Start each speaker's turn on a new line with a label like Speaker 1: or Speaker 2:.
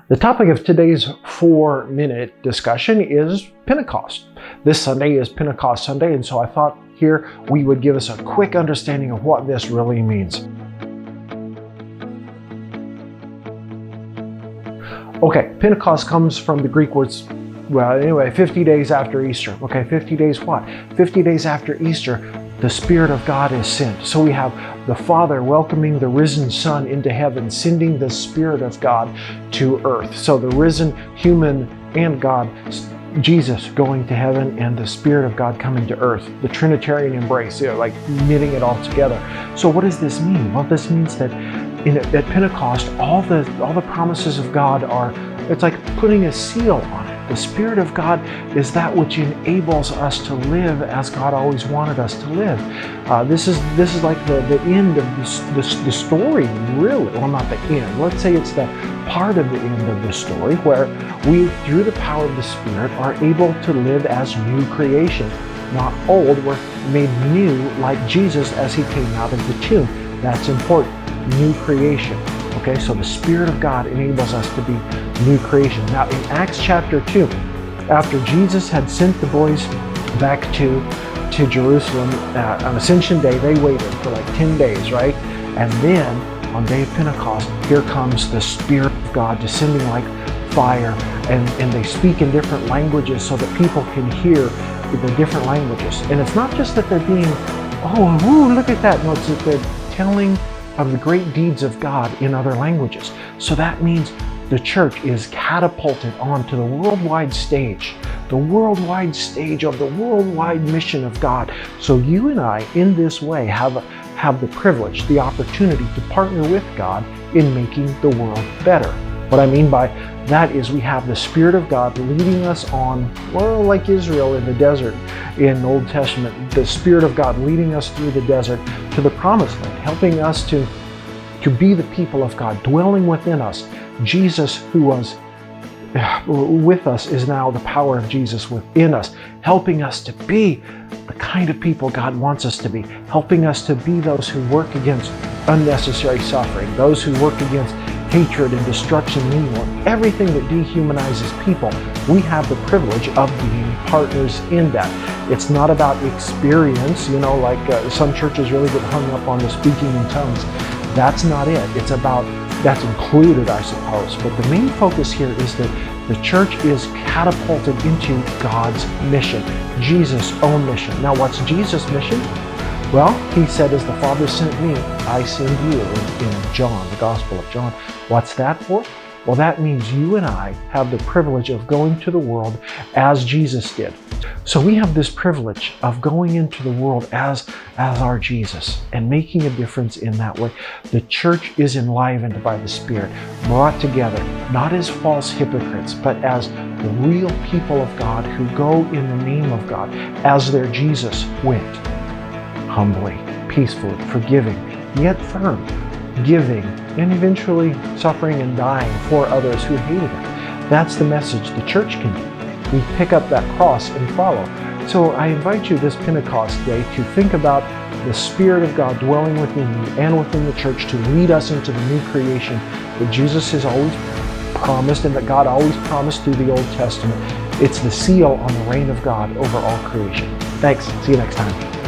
Speaker 1: The topic of today's 4-minute discussion is Pentecost. This Sunday is Pentecost Sunday, and so I thought here we would give us a quick understanding of what this really means. Okay, Pentecost comes from the Greek words, 50 days after Easter. Okay, 50 days what? 50 days after Easter, the Spirit of God is sent. So we have the Father welcoming the risen Son into heaven, sending the Spirit of God to earth. So the risen human and God, Jesus going to heaven, and the Spirit of God coming to earth. The Trinitarian embrace, like knitting it all together. So what does this mean? Well, this means that at Pentecost, all the promises of God it's like putting a seal on it. The Spirit of God is that which enables us to live as God always wanted us to live. This is like the end of the story, really. Well, not the end. Let's say it's the part of the end of the story where we, through the power of the Spirit, are able to live as new creation. Not old, we're made new like Jesus as he came out of the tomb. That's important. New creation. Okay, so the Spirit of God enables us to be new creation. Now in Acts chapter 2, after Jesus had sent the boys back to Jerusalem on Ascension Day, they waited for like 10 days, right? And then on day of Pentecost, here comes the Spirit of God descending like fire, and they speak in different languages so that people can hear the different languages. And it's not just that they're being, look at that. No, it's that they're telling of the great deeds of God in other languages. So that means the church is catapulted onto the worldwide stage of the worldwide mission of God. So you and I, in this way, have the privilege, the opportunity to partner with God in making the world better. What I mean by that is we have the Spirit of God leading us on, like Israel in the desert in the Old Testament, the Spirit of God leading us through the desert to the promised land, helping us to be the people of God, dwelling within us. Jesus, who was with us, is now the power of Jesus within us, helping us to be the kind of people God wants us to be, helping us to be those who work against unnecessary suffering, those who work against hatred and destruction and evil, everything that dehumanizes people. We have the privilege of being partners in that. It's not about experience, like some churches really get hung up on the speaking in tongues. That's not it. It's about, that's included, I suppose. But the main focus here is that the church is catapulted into God's mission, Jesus' own mission. Now, what's Jesus' mission? Well, he said, as the Father sent me, I send you, in John, the Gospel of John. What's that for? Well, that means you and I have the privilege of going to the world as Jesus did. So we have this privilege of going into the world as our Jesus and making a difference in that way. The church is enlivened by the Spirit, brought together, not as false hypocrites, but as the real people of God who go in the name of God, as their Jesus went. Humbly, peacefully, forgiving, yet firm, giving, and eventually suffering and dying for others who hated him. That's the message the church can do. We pick up that cross and follow. So I invite you this Pentecost Day to think about the Spirit of God dwelling within you and within the church to lead us into the new creation that Jesus has always promised and that God always promised through the Old Testament. It's the seal on the reign of God over all creation. Thanks. See you next time.